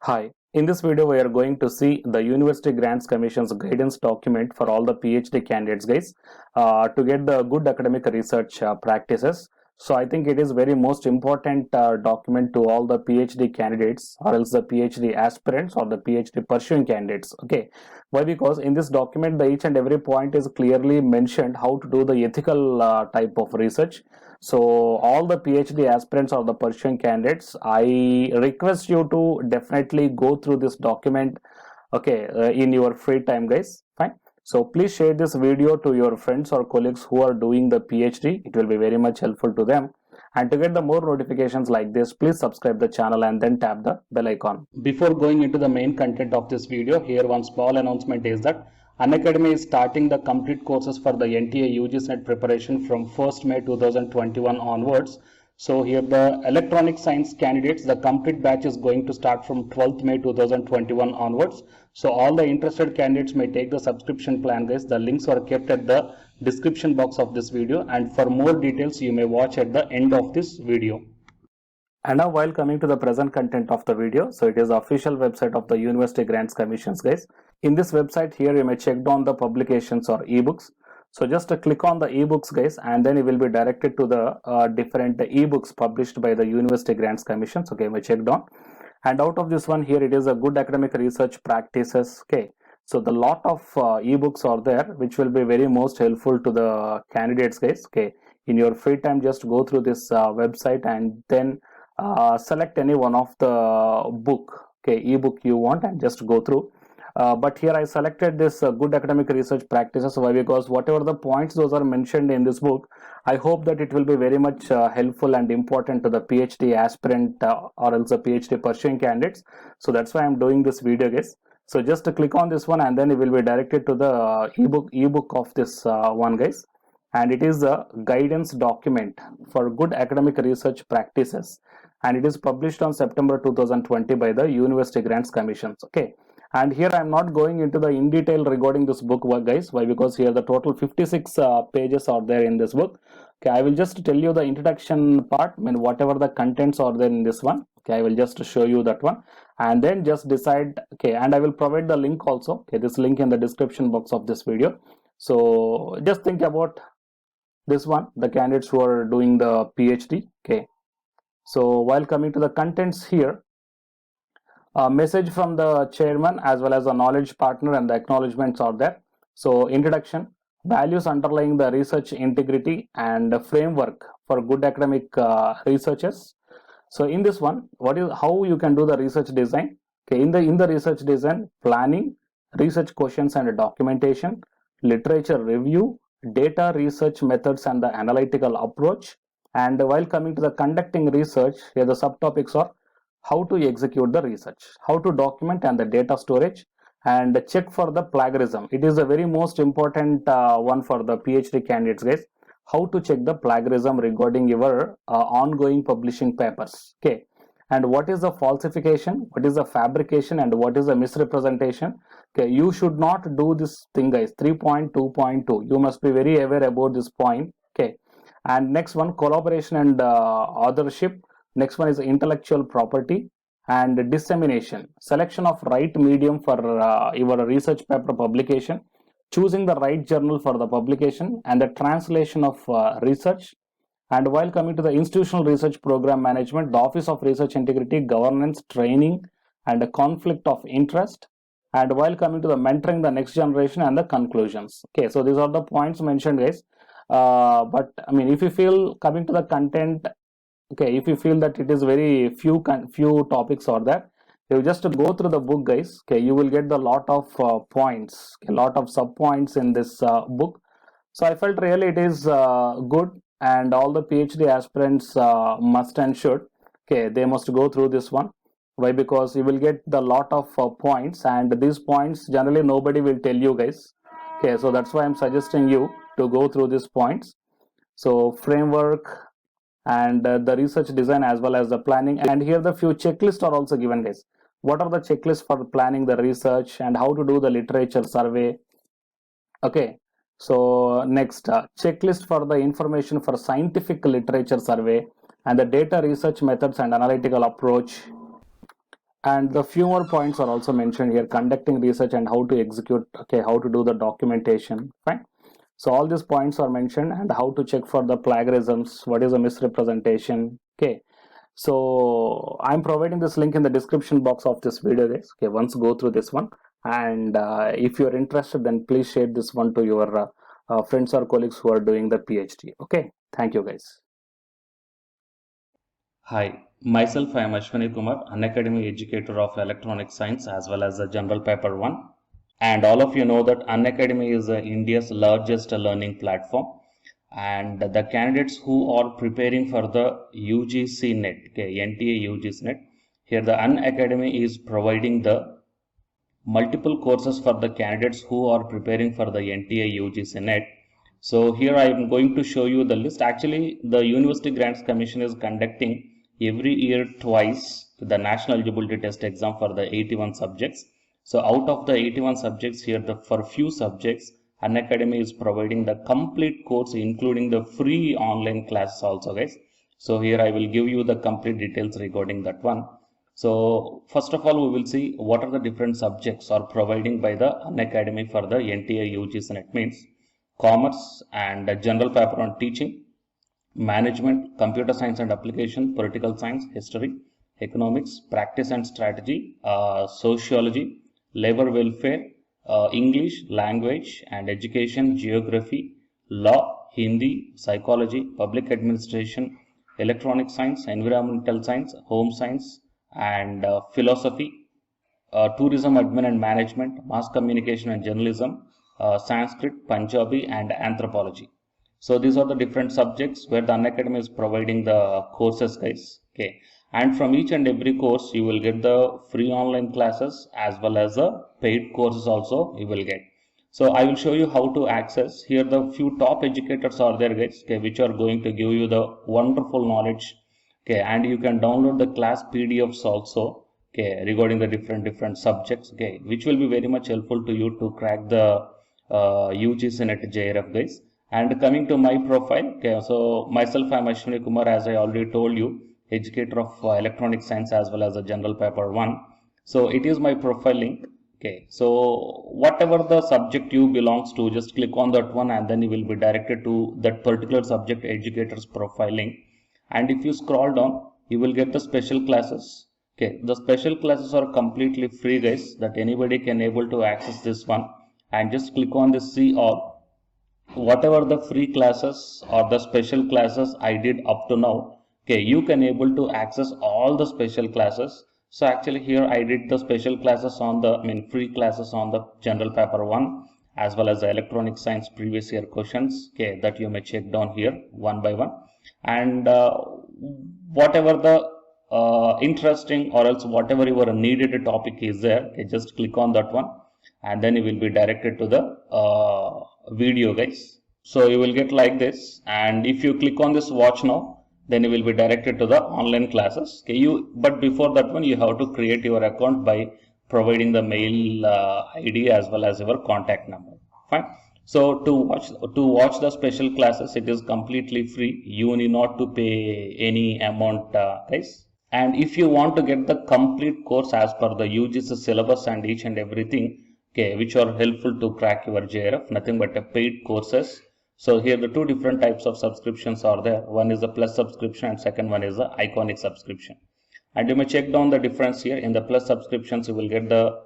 Hi, in this video we are going to see the University Grants Commission's guidance document for all the PhD candidates guys to get the good academic research practices. So I think it is very most important document to all the PhD candidates or else the PhD aspirants or the PhD pursuing candidates. Okay, why? Because in this document the each and every point is clearly mentioned how to do the ethical type of research. So all the PhD aspirants or the pursuing candidates, I request you to definitely go through this document, okay, in your free time guys. Fine. So please share this video to your friends or colleagues who are doing the PhD. It will be very much helpful to them. And to get the more notifications like this, please subscribe the channel and then tap the bell icon. Before going into the main content of this video, here one small announcement is that Unacademy is starting the complete courses for the NTA UGC NET preparation from 1st May 2021 onwards. So here the electronic science candidates, the complete batch is going to start from 12th May 2021 onwards. So all the interested candidates may take the subscription plan guys. The links are kept at the description box of this video, and for more details you may watch at the end of this video. And now while coming to the present content of the video, so it is the official website of the University Grants Commissions guys. In this website here you may check down the publications or ebooks. So just click on the ebooks guys, and then you will be directed to the different ebooks published by the University Grants Commissions. Okay, you may check down. And out of this one here, it is a good academic research practices. Okay, so the lot of ebooks are there which will be very most helpful to the candidates guys. Okay, in your free time just go through this website and then select any one of the book, okay, ebook you want, and just go through. But here I selected this good academic research practices. Why? Because whatever the points those are mentioned in this book, I hope that it will be very much helpful and important to the PhD aspirant or else the PhD pursuing candidates. So that's why I'm doing this video guys. So just click on this one and then you will be directed to the ebook of this one guys. And it is a guidance document for good academic research practices, and it is published on September 2020 by the University Grants Commissions. Okay, and here I am not going into the in detail regarding this book guys. Why? Because here the total 56 pages are there in this book. Okay, I will just tell you the introduction part. I mean, whatever the contents are there in this one. Okay, I will just show you that one and then just decide. Okay, and I will provide the link also. Okay, this link in the description box of this video. So just think about this one, the candidates who are doing the PhD. Okay, so while coming to the contents here, a message from the chairman as well as a knowledge partner and the acknowledgements are there. So introduction, values underlying the research integrity and framework for good academic researches. So in this one, what is how you can do the research design? Okay, in the research design, planning, research questions and documentation, literature review, data research methods and the analytical approach. And while coming to the conducting research, here the subtopics are how to execute the research, how to document and the data storage, and check for the plagiarism. It is a very most important one for the PhD candidates guys. How to check the plagiarism regarding your ongoing publishing papers. Okay, and what is the falsification, what is the fabrication, and what is the misrepresentation. Okay, you should not do this thing guys. 3.2.2, you must be very aware about this point. Okay, and next one, collaboration and authorship. Next one is intellectual property and dissemination, selection of right medium for your research paper publication, choosing the right journal for the publication, and the translation of research. And while coming to the institutional research program management, the Office of Research Integrity, governance, training, and a conflict of interest. And while coming to the mentoring the next generation and the conclusions. Okay, so these are the points mentioned guys. But I mean, if you feel coming to the content, okay, if you feel that it is very few topics or that, you just go through the book guys. Okay, you will get the lot of points, a lot of sub points in this book. So I felt really it is good, and all the PhD aspirants must and should. Okay, they must go through this one. Why? Because you will get the lot of points, and these points generally nobody will tell you guys. Okay, so that's why I'm suggesting you to go through these points. So framework and the research design as well as the planning, and here the few checklists are also given guys. What are the checklists for planning the research and how to do the literature survey. Okay, so next checklist for the information for scientific literature survey and the data research methods and analytical approach. And the few more points are also mentioned here: conducting research and how to execute, okay, how to do the documentation, fine. So all these points are mentioned, and how to check for the plagiarisms, what is a misrepresentation, okay. So I'm providing this link in the description box of this video, guys, okay. Once go through this one, and if you're interested, then please share this one to your friends or colleagues who are doing the PhD, okay. Thank you, guys. Hi, myself I am Ashwani Kumar, Unacademy educator of Electronic Science as well as the General Paper 1. And all of you know that Unacademy is India's largest learning platform. And the candidates who are preparing for the UGC NET, okay, NTA UGC NET, here the Unacademy is providing the multiple courses for the candidates who are preparing for the NTA UGC NET. So here I am going to show you the list. Actually, the University Grants Commission is conducting every year twice the National Eligibility Test exam for the 81 subjects. So out of the 81 subjects here, for few subjects, Unacademy is providing the complete course, including the free online classes also, guys. So here I will give you the complete details regarding that one. So first of all, we will see what are the different subjects are providing by the Unacademy for the NTA UGC NET. Means commerce and general paper on teaching, management, computer science and application, political science, history, economics, practice and strategy, sociology, labor welfare, English, language and education, geography, law, Hindi, psychology, public administration, electronic science, environmental science, home science and philosophy, tourism admin and management, mass communication and journalism, Sanskrit, Punjabi and anthropology. So these are the different subjects where the Unacademy is providing the courses, guys. Okay, and from each and every course you will get the free online classes as well as the paid courses also you will get. So I will show you how to access. Here the few top educators are there, guys, okay, which are going to give you the wonderful knowledge. Okay, and you can download the class PDFs also, okay, regarding the different subjects, okay, which will be very much helpful to you to crack the UGC NET JRF, guys. And coming to my profile, okay, so myself I am Ashwani Kumar, as I already told you, educator of electronic science as well as a general paper 1. So it is my profile link. Okay, so whatever the subject you belongs to, just click on that one and then you will be directed to that particular subject educator's profile link. And if you scroll down, you will get the special classes. Okay, the special classes are completely free, guys, that anybody can able to access this one. And just click on the see all. Whatever the free classes or the special classes I did up to now, okay, you can able to access all the special classes. So actually here I did the special classes on the, free classes on the general paper 1 as well as the electronic science previous year questions, okay, that you may check down here one by one. And whatever the interesting or else whatever your needed topic is there, okay, just click on that one and then you will be directed to the video, guys. So you will get like this, and if you click on this watch now, then you will be directed to the online classes. Okay, but before that one you have to create your account by providing the mail ID as well as your contact number. Fine. So to watch the special classes, it is completely free. You need not to pay any amount, guys. And if you want to get the complete course as per the UGC syllabus and each and everything, okay, which are helpful to crack your JRF, nothing but a paid courses. So here the two different types of subscriptions are there. One is the plus subscription and second one is the iconic subscription. And you may check down the difference here. In the plus subscriptions, you will get the,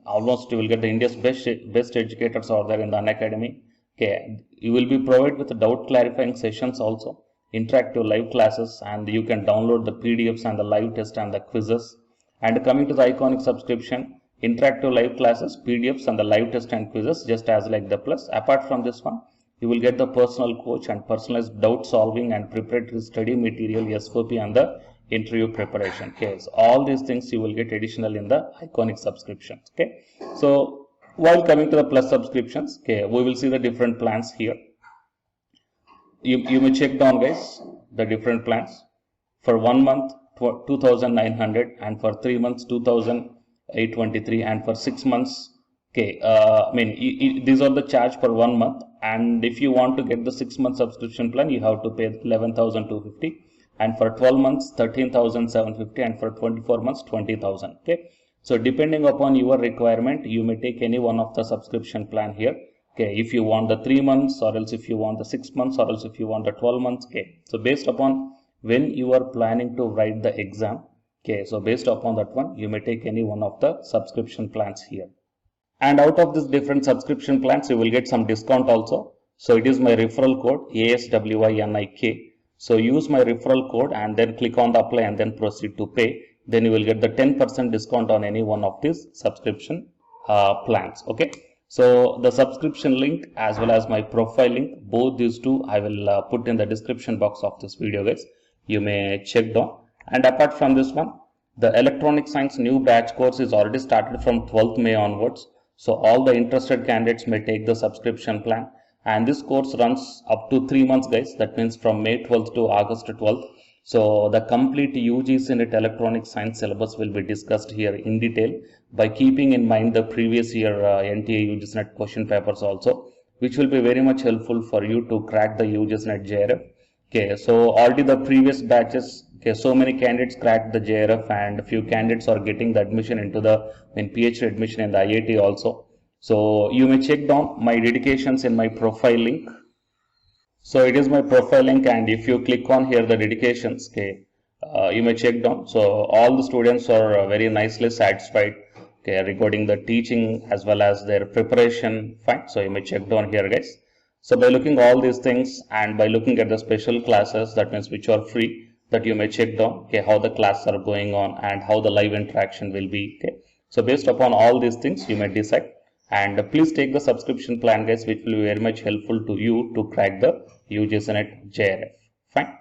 almost you will get the India's best educators are there in the Unacademy. Okay, you will be provided with doubt clarifying sessions also, interactive live classes, and you can download the PDFs and the live test and the quizzes. And coming to the iconic subscription, interactive live classes, PDFs and the live test and quizzes, just as like the plus. Apart from this one, you will get the personal coach and personalized doubt solving and preparatory study material, SOP and the interview preparation. Okay, so all these things you will get additional in the iconic subscriptions. Okay, so while coming to the plus subscriptions, okay, we will see the different plans here. You may check down, guys, the different plans. For 1 month 2,900 and for 3 months 2,823 and for 6 months, okay, these are the charge for 1 month, and if you want to get the 6 month subscription plan, you have to pay 11,250, and for 12 months 13,750, and for 24 months 20,000. Okay, so depending upon your requirement, you may take any one of the subscription plan here. Okay, if you want the 3 months, or else if you want the 6 months, or else if you want the 12 months. Okay, so based upon when you are planning to write the exam, okay, so based upon that one, you may take any one of the subscription plans here. And out of these different subscription plans, you will get some discount also. So it is my referral code ASWINIK. So use my referral code and then click on the apply and then proceed to pay. Then you will get the 10% discount on any one of these subscription plans. Okay. So the subscription link as well as my profile link, both these two I will put in the description box of this video, guys. You may check down. And apart from this one, the electronic science new batch course is already started from 12th May onwards. So all the interested candidates may take the subscription plan, and this course runs up to 3 months, guys. That means from May 12th to August 12th. So the complete UGC NET electronic science syllabus will be discussed here in detail, by keeping in mind the previous year NTA UGC NET question papers also, which will be very much helpful for you to crack the UGC NET JRF. Okay, so already the previous batches, okay, so many candidates cracked the JRF, and a few candidates are getting the admission into the PhD admission in the IIT also. So you may check down my dedications in my profile link. So it is my profile link, and if you click on here the dedications, okay, you may check down. So all the students are very nicely satisfied, okay, regarding the teaching as well as their preparation. Fine. So you may check down here, guys. So by looking all these things and by looking at the special classes, that means which are free, that you may check down, okay, how the classes are going on and how the live interaction will be. Okay, so based upon all these things, you may decide. And please take the subscription plan, guys, which will be very much helpful to you to crack the UGC NET JRF. Fine.